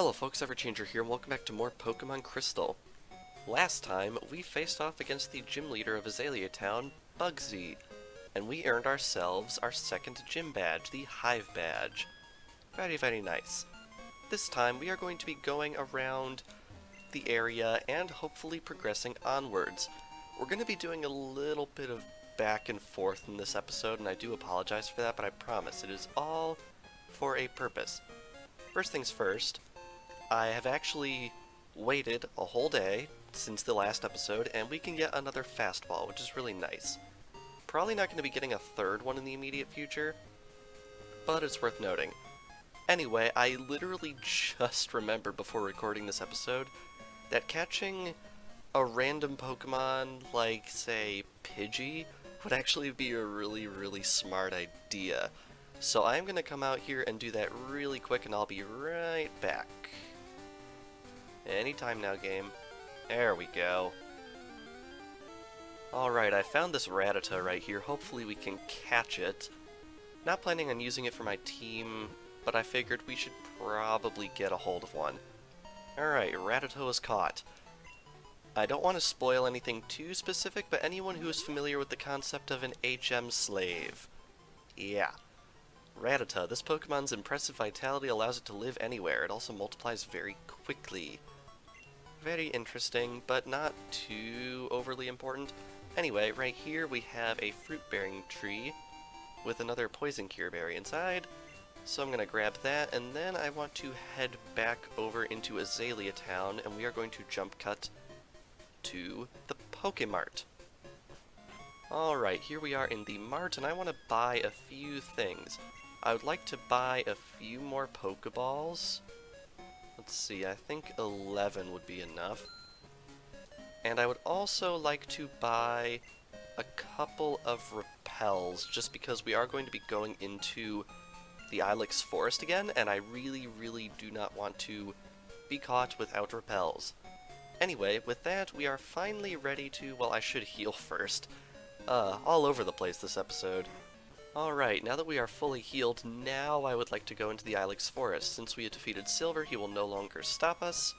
Hello folks, Everchanger here, and welcome back to more Pokemon Crystal. Last time, we faced off against the gym leader of Azalea Town, Bugsy, and we earned ourselves our second gym badge, the Hive Badge. Very, very nice. This time, we are going to be going around the area and hopefully progressing onwards. We're going to be doing a little bit of back and forth in this episode, and I do apologize for that, but I promise it is all for a purpose. First things first, I have actually waited a whole day since the last episode, and we can get another fastball, which is really nice. Probably not going to be getting a third one in the immediate future, but it's worth noting. Anyway, I literally just remembered before recording this episode that catching a random Pokemon like, say, Pidgey would actually be a really smart idea. So I'm going to come out here and do that really quick, and I'll be right back. Anytime now, game. There we go. Alright, I found this Rattata right here. Hopefully we can catch it. Not planning on using it for my team, but I figured we should probably get a hold of one. Alright, Rattata is caught. I don't want to spoil anything too specific, but anyone who is familiar with the concept of an HM slave. Yeah. Rattata, this Pokemon's impressive vitality allows it to live anywhere. It also multiplies very quickly. Very interesting, but not too overly important. Anyway, right here we have a fruit-bearing tree with another poison cure berry inside. So I'm going to grab that, and then I want to head back over into Azalea Town, and we are going to jump cut to the Pokemart. Alright, here we are in the mart, and I want to buy a few things. I would like to buy a few more Pokeballs. Let's see, I think 11 would be enough. And I would also like to buy a couple of repels, just because we are going to be going into the Ilex Forest again, and I really do not want to be caught without repels. Anyway, with that, we are finally ready to, well, I should heal first. All over the place this episode. Alright, now that we are fully healed, now I would like to go into the Ilex Forest. Since we have defeated Silver, he will no longer stop us,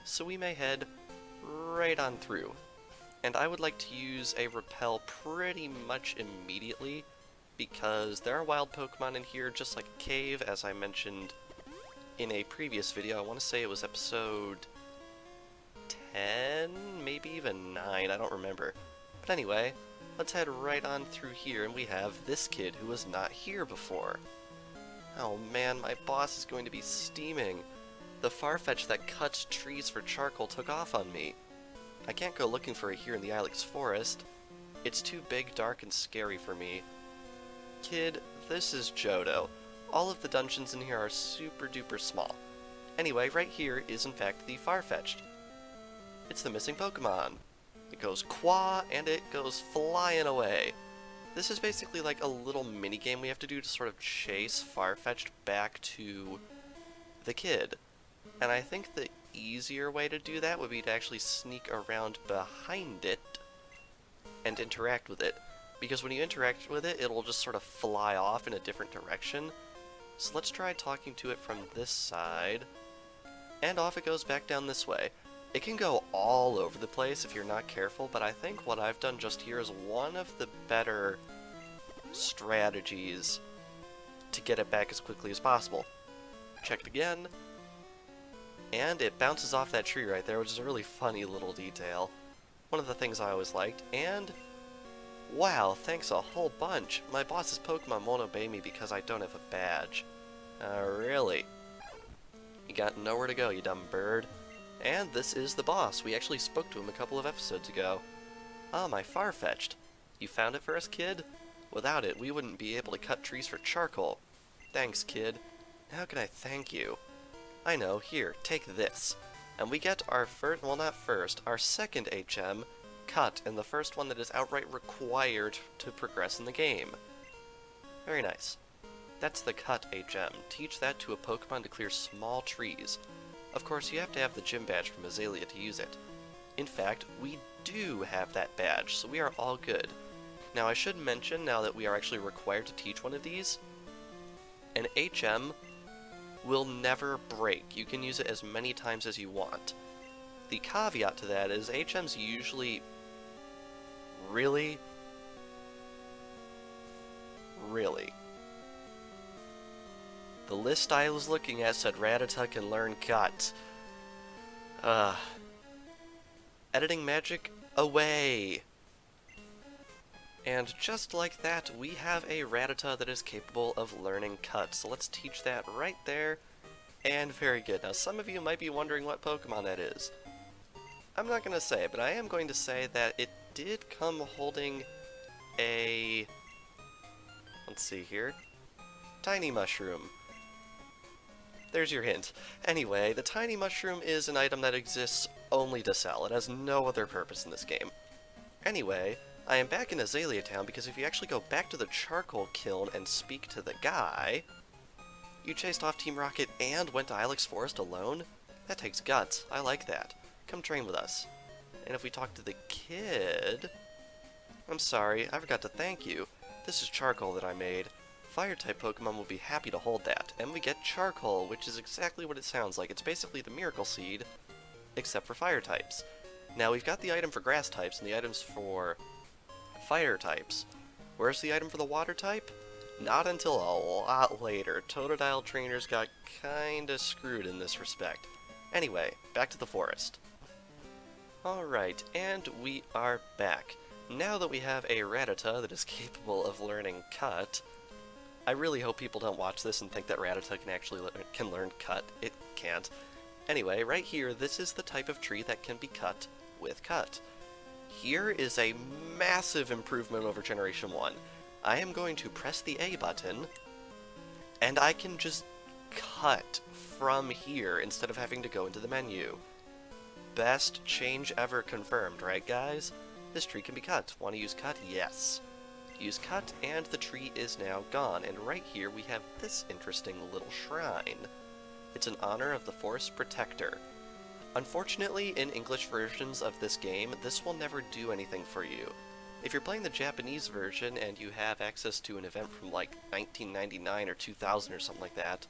so we may head right on through. And I would like to use a repel pretty much immediately, because there are wild Pokemon in here, just like a cave, as I mentioned in a previous video. I want to say it was episode 10, maybe even 9, I don't remember. But anyway, let's head right on through here, and we have this kid who was not here before. Oh man, my boss is going to be steaming. The Farfetch'd that cuts trees for charcoal took off on me. I can't go looking for it here in the Ilex Forest. It's too big, dark, and scary for me. Kid, this is Johto. All of the dungeons in here are super duper small. Anyway, right here is in fact the Farfetch'd. It's the missing Pokemon. It goes quah, and it goes flying away. This is basically like a little minigame we have to do to sort of chase Farfetch'd back to the kid. And I think the easier way to do that would be to actually sneak around behind it and interact with it. Because when you interact with it, it'll just sort of fly off in a different direction. So let's try talking to it from this side. And off it goes back down this way. It can go all over the place if you're not careful, but I think what I've done just here is one of the better strategies to get it back as quickly as possible. Checked again, and it bounces off that tree right there, which is a really funny little detail. One of the things I always liked, and wow, thanks a whole bunch. My boss's Pokemon won't obey me because I don't have a badge. Really? You got nowhere to go, you dumb bird. And this is the boss. We actually spoke to him a couple of episodes ago. Ah, my Farfetch'd. You found it for us, kid? Without it, we wouldn't be able to cut trees for charcoal. Thanks, kid. How can I thank you? I know, here, take this. And we get our first, well not first, our second HM cut, and the first one that is outright required to progress in the game. Very nice. That's the cut HM. Teach that to a Pokemon to clear small trees. Of course, you have to have the gym badge from Azalea to use it. In fact, we do have that badge, so we are all good. Now, I should mention, now that we are actually required to teach one of these, an HM will never break. You can use it as many times as you want. The caveat to that is HMs usually... Really? Really? The list I was looking at said Rattata can learn Cut. Editing magic away! And just like that, we have a Rattata that is capable of learning Cut. So let's teach that right there. And very good. Now some of you might be wondering what Pokemon that is. I'm not going to say, but I am going to say that it did come holding a... Let's see here. Tiny Mushroom. There's your hint. Anyway, the Tiny Mushroom is an item that exists only to sell. It has no other purpose in this game. Anyway, I am back in Azalea Town because if you actually go back to the charcoal kiln and speak to the guy... You chased off Team Rocket and went to Ilex Forest alone? That takes guts. I like that. Come train with us. And if we talk to the kid... I'm sorry, I forgot to thank you. This is charcoal that I made. Fire-type Pokemon will be happy to hold that. And we get charcoal, which is exactly what it sounds like. It's basically the Miracle Seed, except for fire types. Now, we've got the item for grass types and the items for fire types. Where's the item for the water type? Not until a lot later. Totodile trainers got kinda screwed in this respect. Anyway, back to the forest. Alright, and we are back. Now that we have a Rattata that is capable of learning Cut, I really hope people don't watch this and think that Rattata can actually learn Cut. It can't. Anyway, right here, this is the type of tree that can be cut with Cut. Here is a massive improvement over Generation 1. I am going to press the A button, and I can just cut from here instead of having to go into the menu. Best change ever confirmed, right guys? This tree can be cut. Want to use Cut? Yes. Use Cut, and the tree is now gone. And right here we have this interesting little shrine. It's in honor of the Forest Protector. Unfortunately, in English versions of this game, this will never do anything for you. If you're playing the Japanese version and you have access to an event from like 1999 or 2000 or something like that,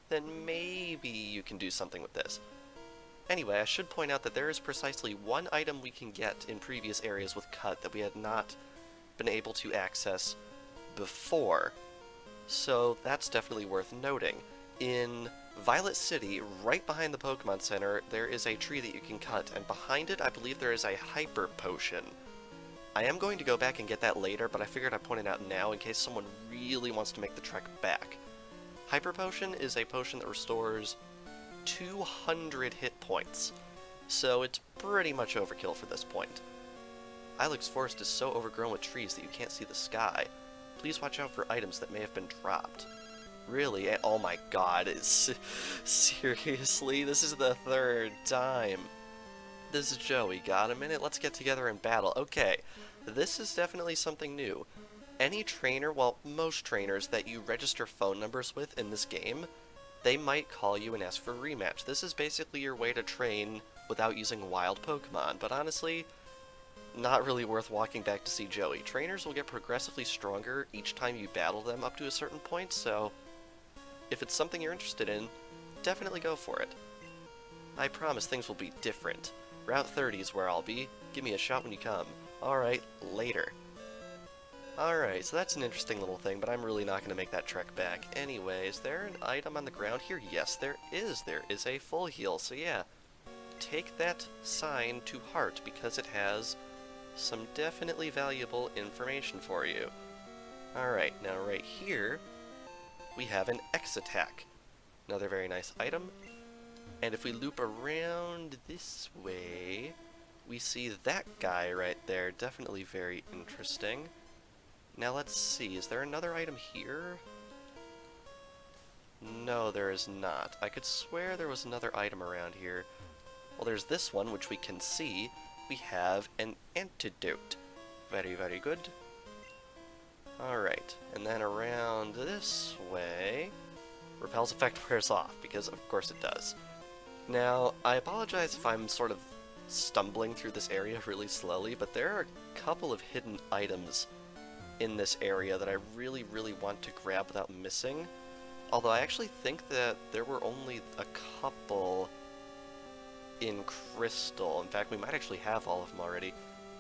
then maybe you can do something with this. Anyway, I should point out that there is precisely one item we can get in previous areas with Cut that we had not been able to access before. So that's definitely worth noting. In Violet City, right behind the Pokemon Center, there is a tree that you can cut, and behind it I believe there is a Hyper Potion. I am going to go back and get that later, but I figured I'd point it out now in case someone really wants to make the trek back. Hyper Potion is a potion that restores 200 hit points, so it's pretty much overkill for this point. Ilex Forest is so overgrown with trees that you can't see the sky. Please watch out for items that may have been dropped. Really? Oh my god, seriously? This is the third time. This is Joey. Got a minute? Let's get together and battle. Okay, this is definitely something new. Any trainer, well, most trainers that you register phone numbers with in this game, they might call you and ask for a rematch. This is basically your way to train without using wild Pokemon, but honestly, not really worth walking back to see Joey. Trainers will get progressively stronger each time you battle them up to a certain point, so if it's something you're interested in, definitely go for it. I promise things will be different. Route 30 is where I'll be. Give me a shout when you come. Alright, later. Alright, so that's an interesting little thing, but I'm really not going to make that trek back. Anyway, is there an item on the ground here? Yes, there is. There is a full heal, so yeah. Take that sign to heart, because it has some definitely valuable information for you. Alright, now right here, we have an X-Attack. Another very nice item. And if we loop around this way, we see that guy right there. Definitely very interesting. Now let's see, is there another item here? No, there is not. I could swear there was another item around here. Well, there's this one, which we can see. We have an antidote. Very, very good. Alright, and then around this way, Repel's effect wears off, because of course it does. Now, I apologize if I'm sort of stumbling through this area really slowly, but there are a couple of hidden items in this area that I really, really want to grab without missing. Although I actually think that there were only a couple in Crystal. In fact, we might actually have all of them already.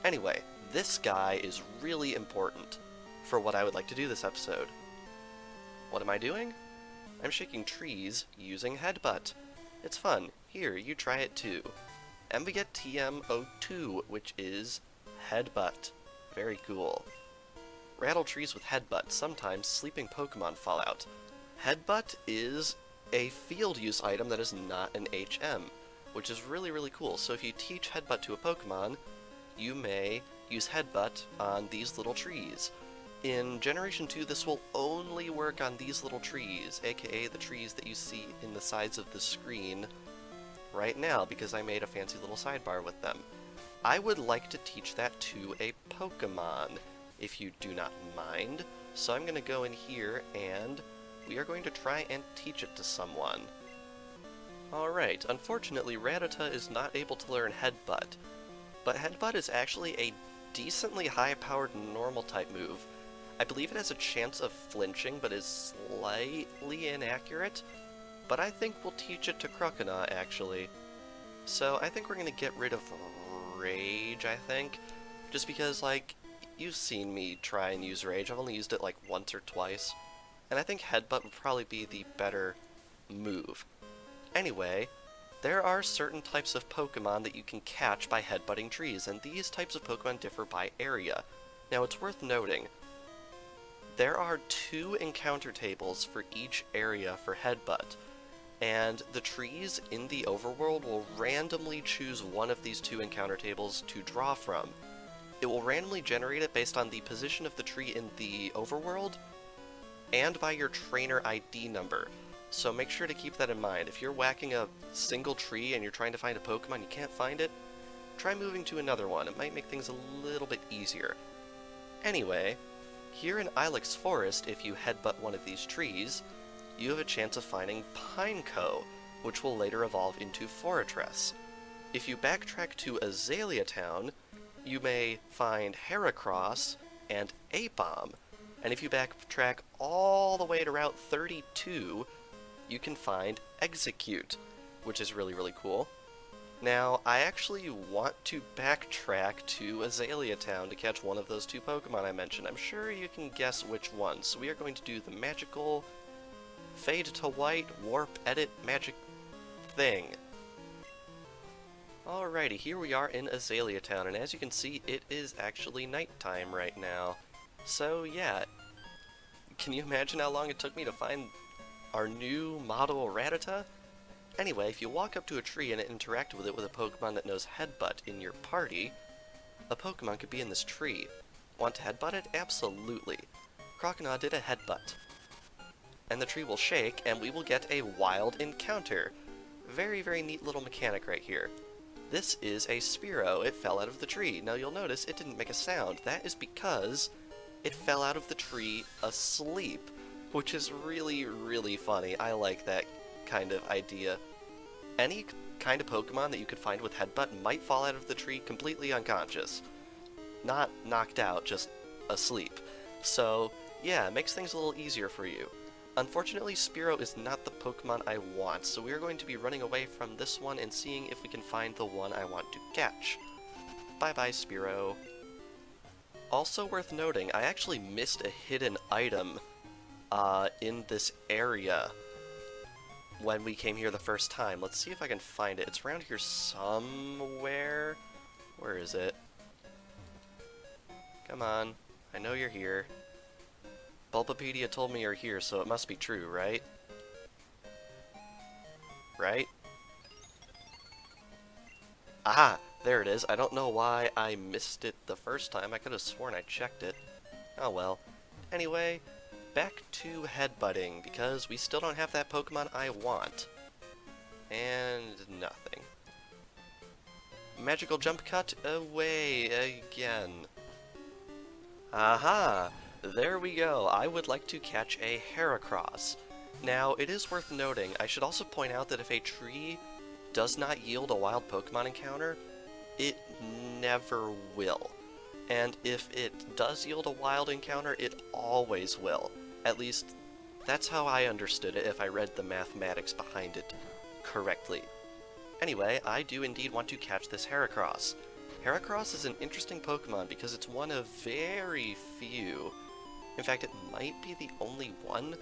Anyway, this guy is really important for what I would like to do this episode. What am I doing? I'm shaking trees using Headbutt. It's fun. Here, you try it too. And we get TM02, which is Headbutt. Very cool. Rattle trees with Headbutt. Sometimes sleeping Pokemon fall out. Headbutt is a field use item that is not an HM, which is really, really cool. So if you teach Headbutt to a Pokemon, you may use Headbutt on these little trees. In Generation 2, this will only work on these little trees, aka the trees that you see in the sides of the screen right now, because I made a fancy little sidebar with them. I would like to teach that to a Pokemon, if you do not mind. So I'm going to go in here, and we are going to try and teach it to someone. Alright, unfortunately Rattata is not able to learn Headbutt, but Headbutt is actually a decently high-powered normal-type move. I believe it has a chance of flinching, but is slightly inaccurate. But I think we'll teach it to Croconaw, actually. So I think we're going to get rid of Rage, I think. Just because, like, you've seen me try and use Rage. I've only used it, like, once or twice. And I think Headbutt would probably be the better move. Anyway, there are certain types of Pokemon that you can catch by headbutting trees, and these types of Pokemon differ by area. Now, it's worth noting, there are 2 encounter tables for each area for Headbutt, and the trees in the overworld will randomly choose one of these 2 encounter tables to draw from. It will randomly generate it based on the position of the tree in the overworld, and by your trainer ID number. So make sure to keep that in mind. If you're whacking a single tree and you're trying to find a Pokemon, you can't find it, try moving to another one. It might make things a little bit easier. Anyway, here in Ilex Forest, if you headbutt one of these trees, you have a chance of finding Pineco, which will later evolve into Fortress. If you backtrack to Azalea Town, you may find Heracross and Apom, and if you backtrack all the way to Route 32, you can find Execute, which is really, really cool. Now, I actually want to backtrack to Azalea Town to catch one of those 2 Pokemon I mentioned. I'm sure you can guess which one. So we are going to do the magical Fade to White Warp Edit Magic thing. Alrighty, here we are in Azalea Town, and as you can see, it is actually nighttime right now. So yeah, can you imagine how long it took me to find our new model Rattata? Anyway, if you walk up to a tree and interact with it with a Pokemon that knows Headbutt in your party, a Pokemon could be in this tree. Want to headbutt it? Absolutely. Croconaw did a headbutt. And the tree will shake, and we will get a wild encounter. Very, very neat little mechanic right here. This is a Spearow. It fell out of the tree. Now you'll notice it didn't make a sound. That is because it fell out of the tree asleep, which is really, really funny. I like that kind of idea. Any kind of Pokemon that you could find with Headbutt might fall out of the tree completely unconscious. Not knocked out, just asleep. So, yeah, it makes things a little easier for you. Unfortunately, Spearow is not the Pokemon I want, so we are going to be running away from this one and seeing if we can find the one I want to catch. Bye-bye, Spearow. Also worth noting, I actually missed a hidden item in this area when we came here the first time. Let's see if I can find it. It's around here somewhere. Where is it? Come on. I know you're here. Bulbapedia told me you're here, so it must be true, right? Right? Aha! There it is. I don't know why I missed it the first time. I could have sworn I checked it. Oh well. Anyway, back to headbutting, because we still don't have that Pokemon I want. And nothing. Magical jump cut away again. Aha! There we go. I would like to catch a Heracross. Now, it is worth noting, I should also point out that if a tree does not yield a wild Pokemon encounter, it never will. And if it does yield a wild encounter, it always will. At least That's how I understood it if I read the mathematics behind it correctly. Anyway, I do indeed want to catch this Heracross. Heracross is an interesting Pokemon because it's one of very few, in fact it might be the only one,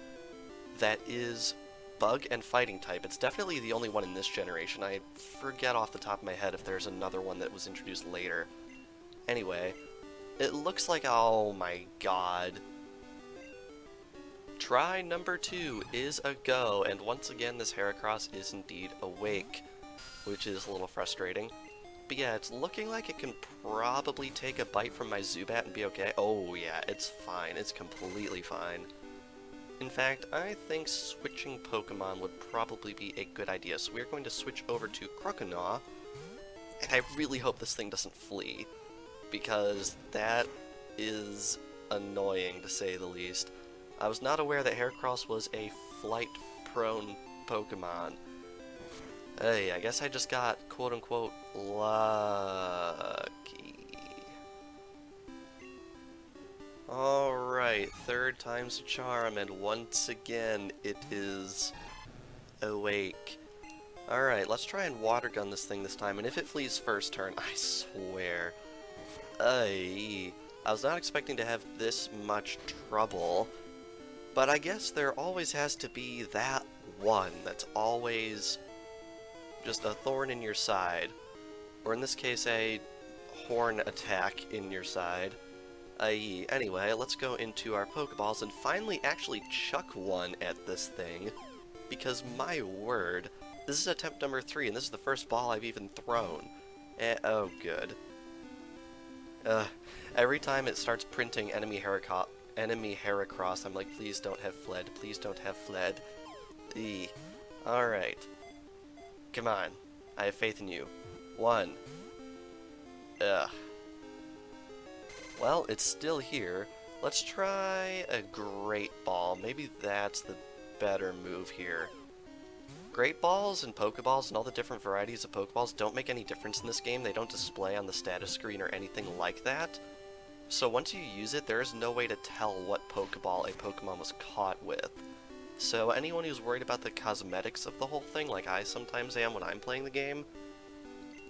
that is bug and fighting type. It's definitely the only one in this generation. I forget off the top of my head if there's another one that was introduced later. Anyway, it looks like, oh my god. Try number 2 is a go, and once again this Heracross is indeed awake, which is a little frustrating. But yeah, it's looking like it can probably take a bite from my Zubat and be okay. Oh yeah, it's fine. It's completely fine. In fact, I think switching Pokemon would probably be a good idea. So we're going to switch over to Croconaw, and I really hope this thing doesn't flee, because that is annoying to say the least. I was not aware that Heracross was a flight-prone Pokemon. Hey, I guess I just got quote-unquote lucky. Alright, third time's a charm, and once again it is awake. Alright, let's try and water gun this thing this time, and if it flees first turn, I swear. I was not expecting to have this much trouble, but I guess there always has to be that one that's always just a thorn in your side, or in this case a horn attack in your side. Anyway, let's go into our Pokeballs and finally actually chuck one at this thing, because my word, this is attempt number 3 and this is the first ball I've even thrown. Oh good. Every time it starts printing enemy Heracross, I'm like, please don't have fled, please don't have fled. Alright. Come on. I have faith in you. 1. Ugh. Well, it's still here. Let's try a Great Ball. Maybe that's the better move here. Great Balls and Pokeballs and all the different varieties of Pokeballs don't make any difference in this game. They don't display on the status screen or anything like that. So once you use it, there is no way to tell what Pokeball a Pokemon was caught with. So anyone who's worried about the cosmetics of the whole thing, like I sometimes am when I'm playing the game,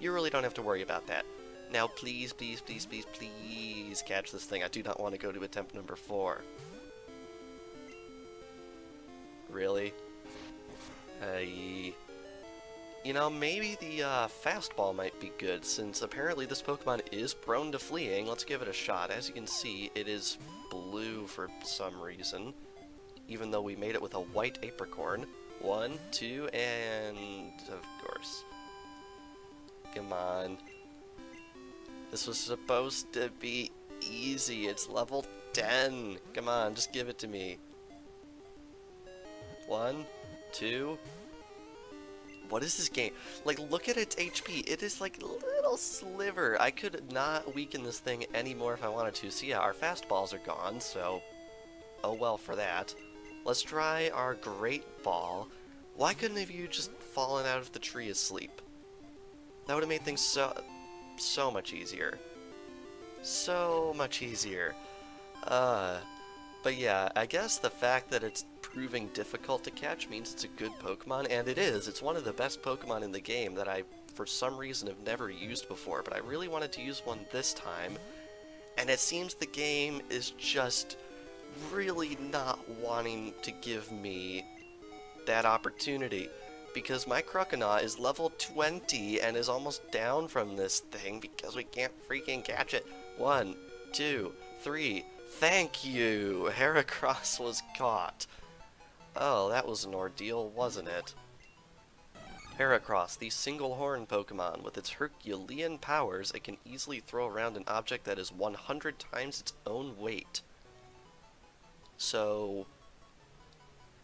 you really don't have to worry about that. Now please, please, please, please, please catch this thing. I do not want to go to attempt number 4. Really? You know, maybe the fastball might be good, since apparently this Pokemon is prone to fleeing. Let's give it a shot. As you can see, it is blue for some reason, even though we made it with a white apricorn. 1, 2, and of course. Come on. This was supposed to be easy. It's level 10. Come on, just give it to me. 1, 2. What is this game? Like, look at its HP. It is like a little sliver. I could not weaken this thing anymore if I wanted to. So yeah, our fastballs are gone, so oh well for that. Let's try our Great Ball. Why couldn't have you just fallen out of the tree asleep? That would have made things so much easier. So much easier. But yeah, I guess the fact that it's proving difficult to catch means it's a good Pokemon, and it is. It's one of the best Pokemon in the game that I, for some reason, have never used before, but I really wanted to use one this time, and it seems the game is just really not wanting to give me that opportunity, because my Croconaw is level 20 and is almost down from this thing because we can't freaking catch it. 1, 2, 3. Thank you! Heracross was caught. Oh, that was an ordeal, wasn't it? Heracross, the single horn Pokemon. With its Herculean powers, it can easily throw around an object that is 100 times its own weight. So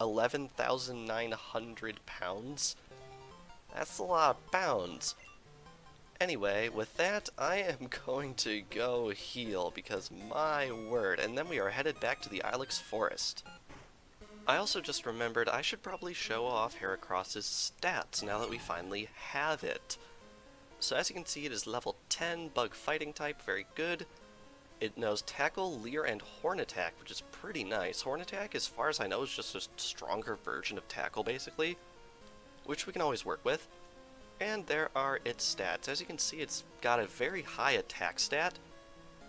11,900 pounds? That's a lot of pounds. Anyway, with that, I am going to go heal, because my word, and then we are headed back to the Ilex Forest. I also just remembered I should probably show off Heracross's stats now that we finally have it. So as you can see, it is level 10, bug fighting type, very good. It knows Tackle, Leer, and Horn Attack, which is pretty nice. Horn Attack, as far as I know, is just a stronger version of Tackle, basically, which we can always work with. And there are its stats. As you can see, it's got a very high attack stat,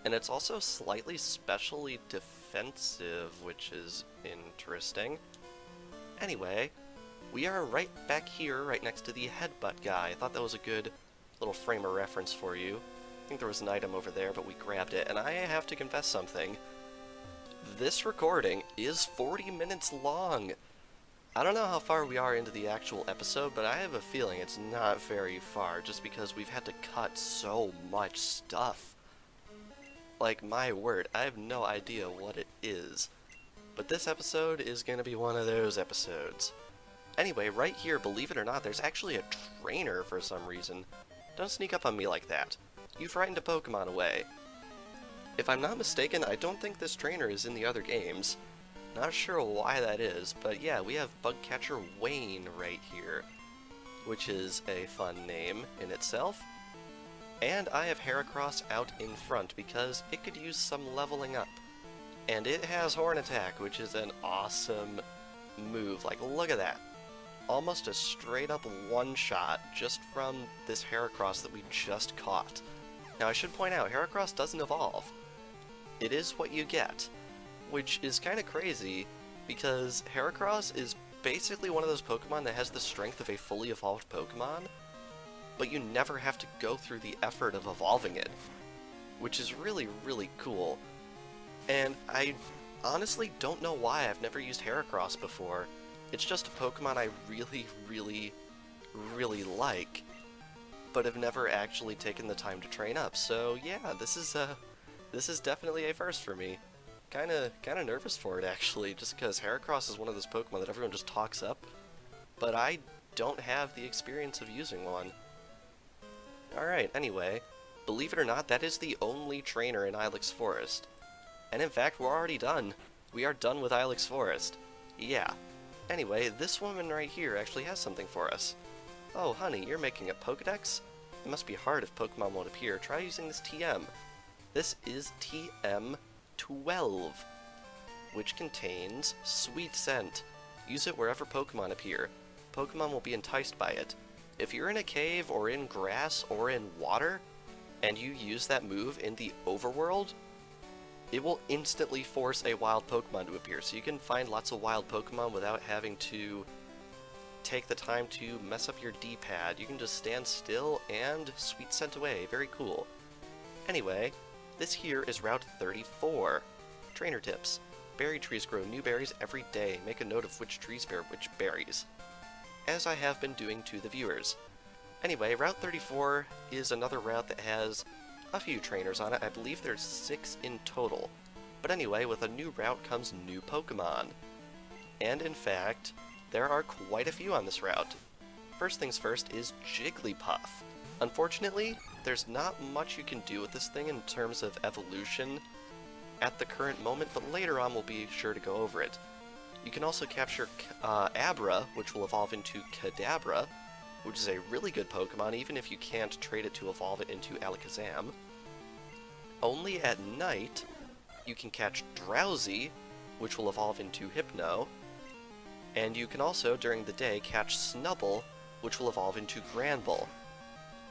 and it's also slightly specially defensive, which is interesting. Anyway, we are right back here, right next to the Headbutt guy. I thought that was a good little frame of reference for you. I think there was an item over there, but we grabbed it, and I have to confess something. This recording is 40 minutes long. I don't know how far we are into the actual episode, but I have a feeling it's not very far, just because we've had to cut so much stuff. Like, my word, I have no idea what it is. But this episode is going to be one of those episodes. Anyway, right here, believe it or not, there's actually a trainer for some reason. Don't sneak up on me like that. You frightened a Pokemon away. If I'm not mistaken, I don't think this trainer is in the other games. Not sure why that is, but yeah, we have Bugcatcher Wayne right here, which is a fun name in itself. And I have Heracross out in front because it could use some leveling up. And it has Horn Attack, which is an awesome move. Like, look at that. Almost a straight up one-shot just from this Heracross that we just caught. Now I should point out, Heracross doesn't evolve. It is what you get, which is kind of crazy because Heracross is basically one of those Pokemon that has the strength of a fully evolved Pokemon, but you never have to go through the effort of evolving it, which is really, really cool. And I honestly don't know why I've never used Heracross before. It's just a Pokemon I really, really, really like, but have never actually taken the time to train up. So yeah, this is definitely a first for me. Kinda nervous for it actually, just because Heracross is one of those Pokemon that everyone just talks up, but I don't have the experience of using one. Alright, anyway, believe it or not, that is the only trainer in Ilex Forest. And in fact, we're already done. We are done with Ilex Forest. Yeah. Anyway, this woman right here actually has something for us. Oh, honey, you're making a Pokedex? It must be hard if Pokemon won't appear. Try using this TM. This is TM12, which contains Sweet Scent. Use it wherever Pokemon appear. Pokemon will be enticed by it. If you're in a cave or in grass or in water, and you use that move in the overworld, it will instantly force a wild Pokemon to appear, so you can find lots of wild Pokemon without having to take the time to mess up your D-pad. You can just stand still and Sweet Scent away. Very cool. Anyway, this here is Route 34. Trainer tips. Berry trees grow new berries every day. Make a note of which trees bear which berries, as I have been doing to the viewers. Anyway, Route 34 is another route that has a few trainers on it. I believe there's 6 in total. But anyway, with a new route comes new Pokemon. And in fact, there are quite a few on this route. First things first is Jigglypuff. Unfortunately, there's not much you can do with this thing in terms of evolution at the current moment, but later on we'll be sure to go over it. You can also capture Abra, which will evolve into Kadabra, which is a really good Pokemon, even if you can't trade it to evolve it into Alakazam. Only at night, you can catch Drowsy, which will evolve into Hypno, and you can also, during the day, catch Snubbull, which will evolve into Granbull.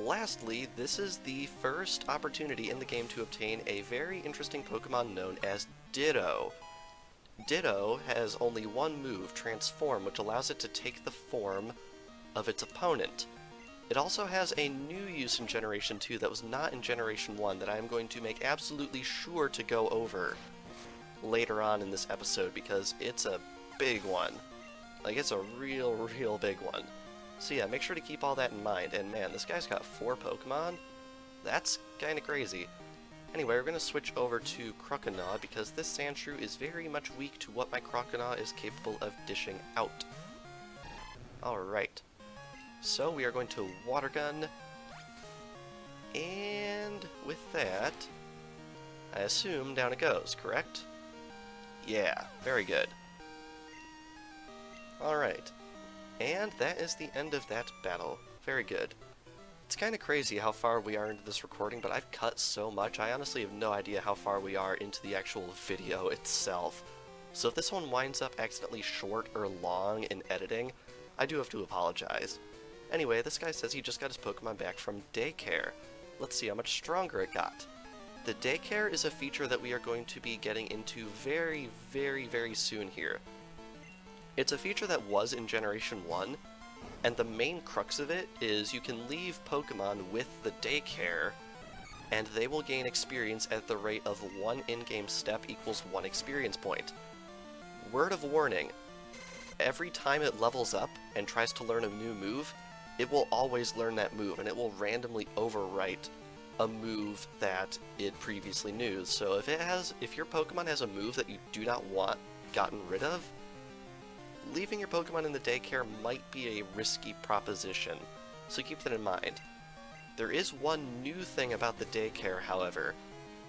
Lastly, this is the first opportunity in the game to obtain a very interesting Pokemon known as Ditto. Ditto has only one move, Transform, which allows it to take the form of its opponent. It also has a new use in Generation 2 that was not in Generation 1 that I am going to make absolutely sure to go over later on in this episode, because it's a big one. Like, it's a real big one. So yeah, make sure to keep all that in mind. And man, this guy's got 4 Pokemon? That's kinda crazy. Anyway, we're gonna switch over to Croconaw because this Sandshrew is very much weak to what my Croconaw is capable of dishing out. Alright. So we are going to Water Gun. And with that, I assume down it goes, correct? Yeah, very good. Alright. And that is the end of that battle. Very good. It's kind of crazy how far we are into this recording, but I've cut so much, I honestly have no idea how far we are into the actual video itself. So if this one winds up accidentally short or long in editing, I do have to apologize. Anyway, this guy says he just got his Pokemon back from Daycare. Let's see how much stronger it got. The Daycare is a feature that we are going to be getting into very, very soon here. It's a feature that was in Generation 1, and the main crux of it is you can leave Pokemon with the Daycare, and they will gain experience at the rate of 1 in-game step equals 1 experience point. Word of warning, every time it levels up and tries to learn a new move, it will always learn that move, and it will randomly overwrite a move that it previously knew. So if your Pokemon has a move that you do not want gotten rid of, leaving your Pokemon in the Daycare might be a risky proposition, so keep that in mind. There is one new thing about the Daycare, however,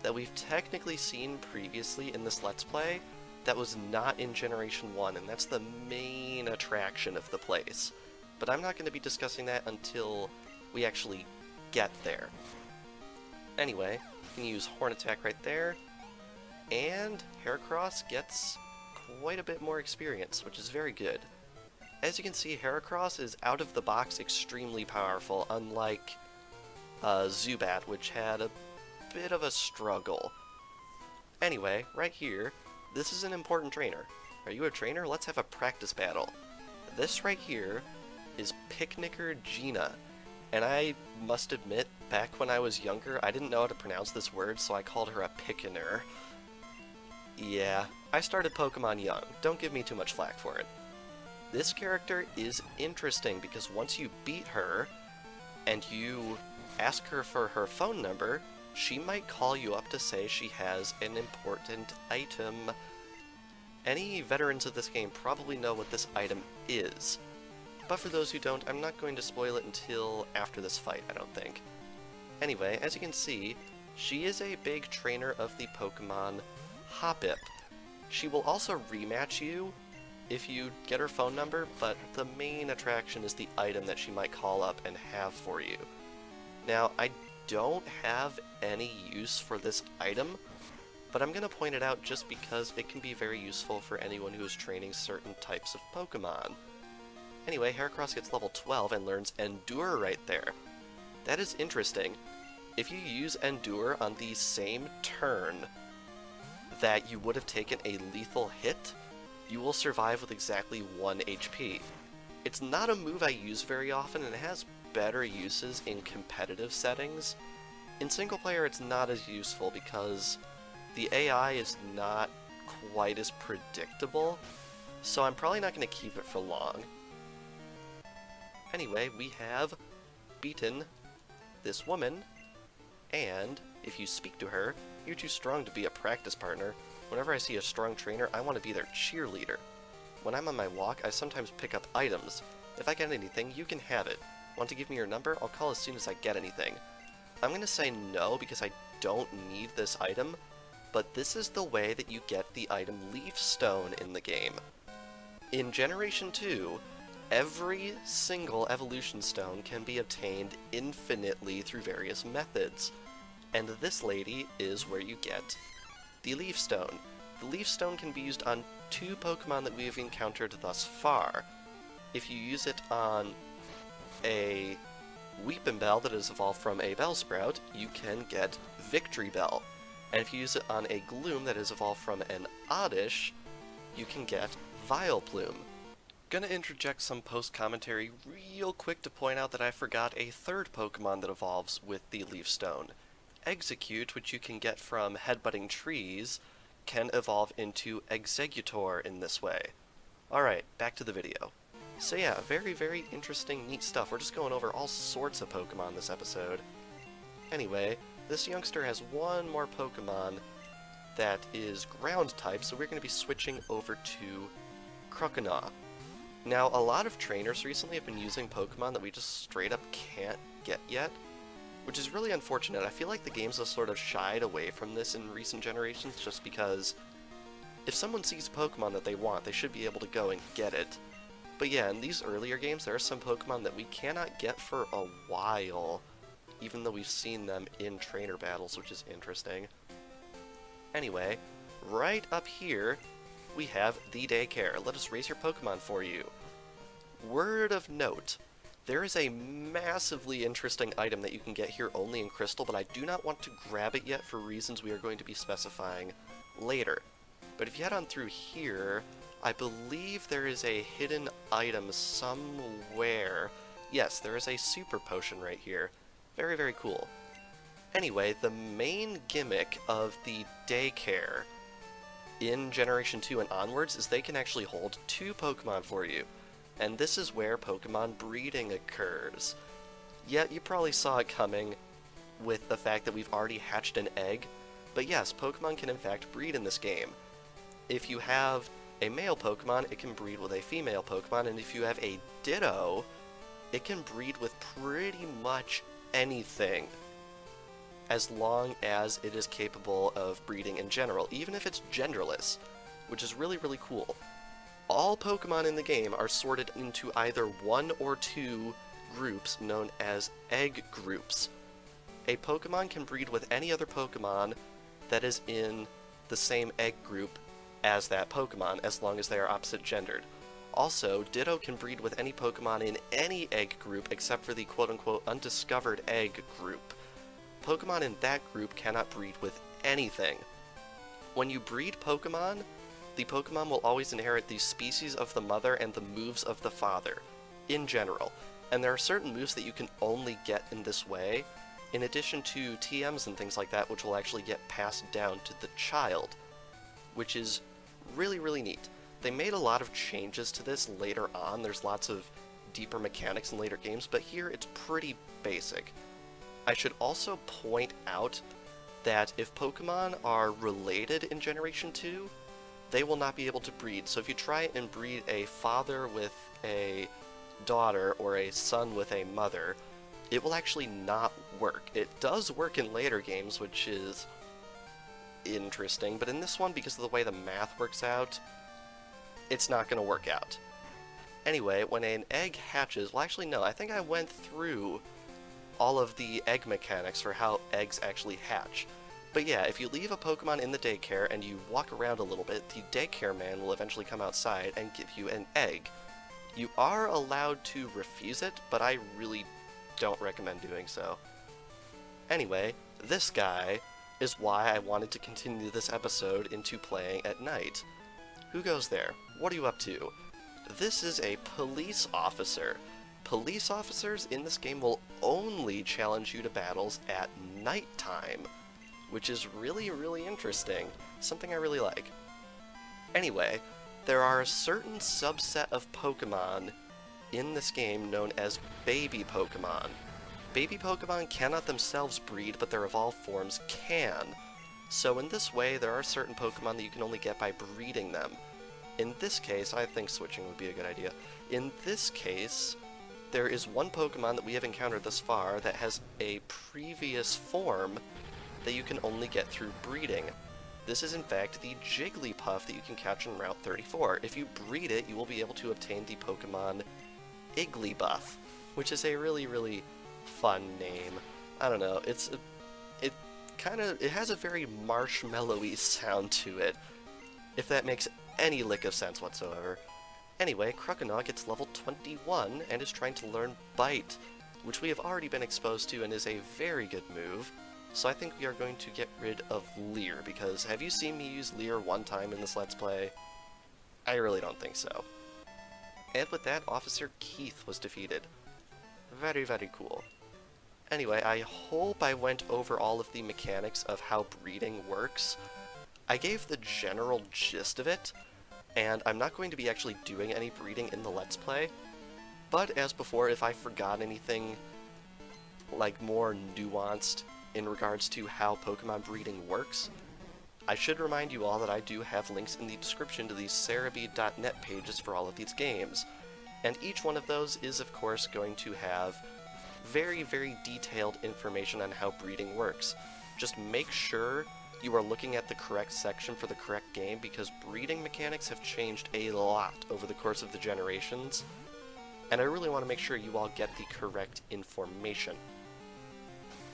that we've technically seen previously in this Let's Play that was not in Generation 1, and that's the main attraction of the place. But I'm not going to be discussing that until we actually get there. Anyway, you can use Horn Attack right there, and Heracross gets quite a bit more experience, which is very good. As you can see, Heracross is out of the box extremely powerful, unlike Zubat, which had a bit of a struggle. Anyway, right here, this is an important trainer. Are you a trainer? Let's have a practice battle. This right here is Picnicker Gina, and I must admit, back when I was younger, I didn't know how to pronounce this word, so I called her a Pickiner. Yeah, I started Pokemon young. Don't give me too much flack for it. This character is interesting because once you beat her and you ask her for her phone number, she might call you up to say she has an important item. Any veterans of this game probably know what this item is, but for those who don't, I'm not going to spoil it until after this fight, I don't think. Anyway, as you can see, she is a big trainer of the Pokemon Hoppip. She will also rematch you if you get her phone number, but the main attraction is the item that she might call up and have for you. Now, I don't have any use for this item, but I'm going to point it out just because it can be very useful for anyone who is training certain types of Pokemon. Anyway, Heracross gets level 12 and learns Endure right there. That is interesting. If you use Endure on the same turn that you would have taken a lethal hit, you will survive with exactly 1 HP. It's not a move I use very often, and it has better uses in competitive settings. In single player, it's not as useful because the AI is not quite as predictable, so I'm probably not going to keep it for long. Anyway, we have beaten this woman, and if you speak to her, you're too strong to be a practice partner. Whenever I see a strong trainer, I want to be their cheerleader. When I'm on my walk, I sometimes pick up items. If I get anything, you can have it. Want to give me your number? I'll call as soon as I get anything. I'm going to say no because I don't need this item, but this is the way that you get the item Leaf Stone in the game. In Generation 2, every single evolution stone can be obtained infinitely through various methods, and this lady is where you get the Leaf Stone. The Leaf Stone can be used on 2 Pokemon that we have encountered thus far. If you use it on a Weepinbell that is evolved from a Bellsprout, you can get Victory Bell. And if you use it on a Gloom that is evolved from an Oddish, you can get Vileplume. Gonna interject some post-commentary real quick to point out that I forgot a 3rd Pokemon that evolves with the Leaf Stone. Execute, which you can get from headbutting trees, can evolve into Exeggutor in this way. Alright, back to the video. So yeah, very interesting, neat stuff. We're just going over all sorts of Pokemon this episode. Anyway, this youngster has one more Pokemon that is ground type, so we're going to be switching over to Croconaw. Now, a lot of trainers recently have been using Pokemon that we just straight up can't get yet, which is really unfortunate. I feel like the games have sort of shied away from this in recent generations just because if someone sees Pokemon that they want, they should be able to go and get it. But yeah, in these earlier games, there are some Pokemon that we cannot get for a while even though we've seen them in trainer battles, which is interesting. Anyway, right up here, we have the Daycare. Let us raise your Pokemon for you. Word of note, there is a massively interesting item that you can get here only in Crystal, but I do not want to grab it yet for reasons we are going to be specifying later. But if you head on through here, I believe there is a hidden item somewhere. Yes, there is a super potion right here. Very, very cool. Anyway, the main gimmick of the Daycare in Generation 2 and onwards is they can actually hold 2 Pokemon for you. And this is where Pokemon breeding occurs. Yeah, you probably saw it coming with the fact that we've already hatched an egg, but yes, Pokemon can in fact breed in this game. If you have a male Pokemon, it can breed with a female Pokemon, and if you have a Ditto, it can breed with pretty much anything, as long as it is capable of breeding in general, even if it's genderless, which is really, really cool. All Pokemon in the game are sorted into either 1 or 2 groups known as egg groups. A Pokemon can breed with any other Pokemon that is in the same egg group as that Pokemon, as long as they are opposite gendered. Also, Ditto can breed with any Pokemon in any egg group except for the quote-unquote undiscovered egg group. Pokemon in that group cannot breed with anything. When you breed Pokemon, the Pokemon will always inherit the species of the mother and the moves of the father, in general. And there are certain moves that you can only get in this way, in addition to TMs and things like that, which will actually get passed down to the child, which is really, really neat. They made a lot of changes to this later on. There's lots of deeper mechanics in later games, but here it's pretty basic. I should also point out that if Pokemon are related in Generation 2, they will not be able to breed. So if you try and breed a father with a daughter or a son with a mother, it will actually not work. It does work in later games, which is interesting, but in this one, because of the way the math works out, it's not going to work out. Anyway, when an egg hatches, well actually no, I think I went through all of the egg mechanics for how eggs actually hatch. But yeah, if you leave a Pokemon in the Daycare and you walk around a little bit, the Daycare man will eventually come outside and give you an egg. You are allowed to refuse it, but I really don't recommend doing so. Anyway, this guy is why I wanted to continue this episode into playing at night. Who goes there? What are you up to? This is a police officer. Police officers in this game will only challenge you to battles at nighttime, which is really, really interesting. Something I really like. Anyway, there are a certain subset of Pokemon in this game known as baby Pokemon. Baby Pokemon cannot themselves breed, but their evolved forms can. So in this way, there are certain Pokemon that you can only get by breeding them. In this case, I think switching would be a good idea. In this case, there is one Pokemon that we have encountered thus far that has a previous form that you can only get through breeding. This is in fact the Jigglypuff that you can catch in Route 34. If you breed it, you will be able to obtain the Pokemon Igglybuff, which is a really, really fun name. I don't know, it has a very marshmallowy sound to it, if that makes any lick of sense whatsoever. Anyway, Croconaw gets level 21 and is trying to learn Bite, which we have already been exposed to and is a very good move. So I think we are going to get rid of Leer, because have you seen me use Leer one time in this Let's Play? I really don't think so. And with that, Officer Keith was defeated. Very, very cool. Anyway, I hope I went over all of the mechanics of how breeding works. I gave the general gist of it, and I'm not going to be actually doing any breeding in the Let's Play. But as before, if I forgot anything like more nuanced in regards to how Pokemon breeding works, I should remind you all that I do have links in the description to these Serebii.net pages for all of these games, and each one of those is of course going to have very, very detailed information on how breeding works. Just make sure you are looking at the correct section for the correct game, because breeding mechanics have changed a lot over the course of the generations, and I really want to make sure you all get the correct information.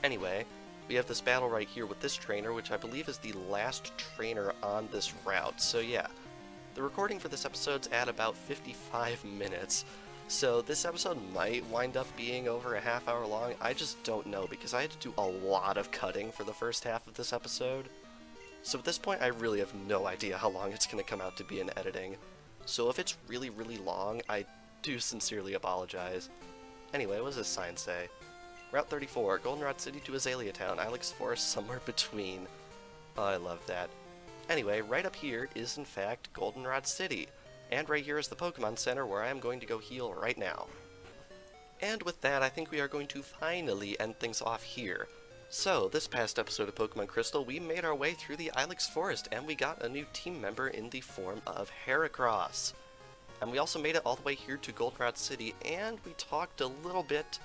Anyway, we have this battle right here with this trainer, which I believe is the last trainer on this route. So yeah, the recording for this episode's at about 55 minutes. So this episode might wind up being over a half hour long. I just don't know because I had to do a lot of cutting for the first half of this episode. So at this point I really have no idea how long it's going to come out to be in editing. So if it's really, really long, I do sincerely apologize. Anyway, what does this sign say? Route 34, Goldenrod City to Azalea Town, Ilex Forest somewhere between. Oh, I love that. Anyway, right up here is in fact Goldenrod City. And right here is the Pokemon Center where I am going to go heal right now. And with that, I think we are going to finally end things off here. So, this past episode of Pokemon Crystal, we made our way through the Ilex Forest, and we got a new team member in the form of Heracross. And we also made it all the way here to Goldenrod City, and we talked a little bit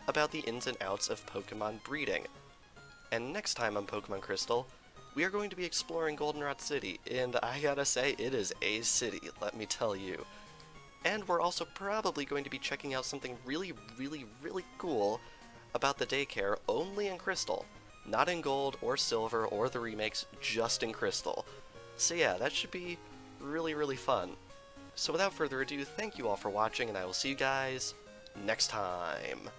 about the ins and outs of Pokemon breeding. And next time on Pokemon Crystal, we are going to be exploring Goldenrod City, and I gotta say, it is a city, let me tell you. And we're also probably going to be checking out something really, really, really cool about the Daycare only in Crystal. Not in Gold or Silver or the remakes, just in Crystal. So yeah, that should be really, really fun. So without further ado, thank you all for watching, and I will see you guys next time.